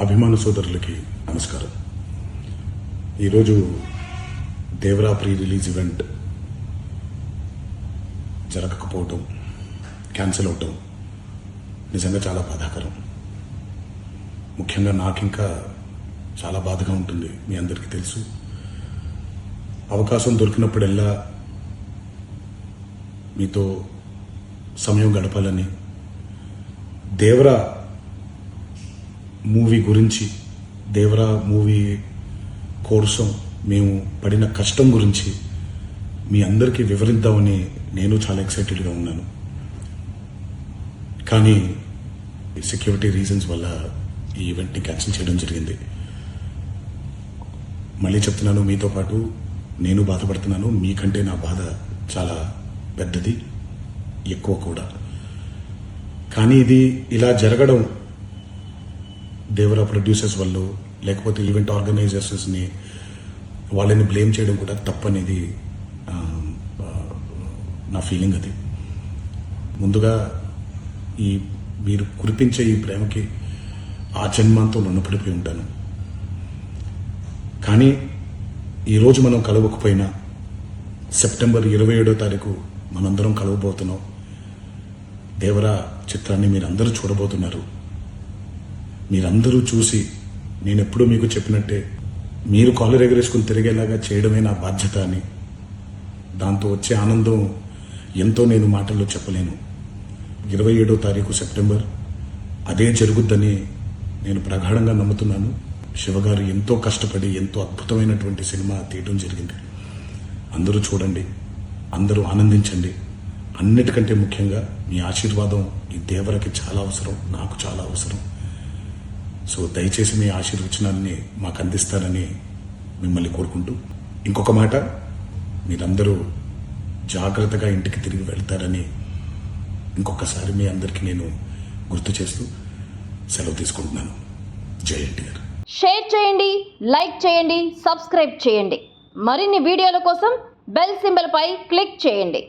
అభిమాన సోదరులకి నమస్కారం. ఈరోజు దేవరా ప్రీ రిలీజ్ ఈవెంట్ జరగకపోవటం, క్యాన్సిల్ అవటం నిజంగా చాలా బాధాకరం. ముఖ్యంగా నాకు ఇంకా చాలా బాధగా ఉంటుంది. మీ అందరికీ తెలుసు, అవకాశం దొరికినప్పుడల్లా మీతో సమయం గడపాలని, దేవరా మూవీ గురించి, దేవరా మూవీ కోసం మేము పడిన కష్టం గురించి మీ అందరికీ వివరిద్దామని నేను చాలా ఎక్సైటెడ్గా ఉన్నాను. కానీ సెక్యూరిటీ రీజన్స్ వల్ల ఈ ఈవెంట్ని క్యాన్సిల్ చేయడం జరిగింది. మళ్ళీ చెప్తున్నాను, మీతో పాటు నేను బాధపడుతున్నాను. మీకంటే నా బాధ చాలా పెద్దది, ఎక్కువ కూడా. కానీ ఇది ఇలా జరగడం దేవరా ప్రొడ్యూసర్స్ వల్ల, లేకపోతే ఈవెంట్ ఆర్గనైజర్స్ని వాళ్ళని బ్లేమ్ చేయడం కూడా తప్పనేది నా ఫీలింగ్. అది ముందుగా మీరు కురిపించే ఈ ప్రేమకి ఆ జన్మంతో రుణపడిపోయి ఉంటాను. కానీ ఈరోజు మనం కలవకపోయినా సెప్టెంబర్ 27వ తారీఖు మనందరం కలవబోతున్నాం. దేవరా చిత్రాన్ని మీరందరూ చూడబోతున్నారు. మీరందరూ చూసి, నేను ఎప్పుడూ మీకు చెప్పినట్టే, మీరు కాలర్ ఎగరేసుకుని తిరిగేలాగా చేయడమే నా బాధ్యత అని, దాంతో వచ్చే ఆనందం ఎంతో నేను మాటల్లో చెప్పలేను. 27వ తారీఖు సెప్టెంబర్ అదే జరుగుద్దని నేను ప్రగాఢంగా నమ్ముతున్నాను. శివగారు ఎంతో కష్టపడి ఎంతో అద్భుతమైనటువంటి సినిమా తీయడం జరిగింది. అందరూ చూడండి, అందరూ ఆనందించండి. అన్నిటికంటే ముఖ్యంగా మీ ఆశీర్వాదం ఈ దేవరకి చాలా అవసరం, నాకు చాలా అవసరం. సో దయచేసి మీ ఆశీర్వచనాన్ని మాకు అందిస్తారని మిమ్మల్ని కోరుకుంటూ, ఇంకొక మాట, మీరందరూ జాగ్రత్తగా ఇంటికి తిరిగి వెళ్తారని ఇంకొకసారి మీ అందరికీ నేను గుర్తు చేస్తూ సెలవు తీసుకుంటున్నాను. జై ఎన్టీఆర్. షేర్ చేయండి, లైక్ చేయండి, సబ్స్క్రైబ్ చేయండి. మరిన్ని వీడియోల కోసం బెల్ సింబల్ పై క్లిక్ చేయండి.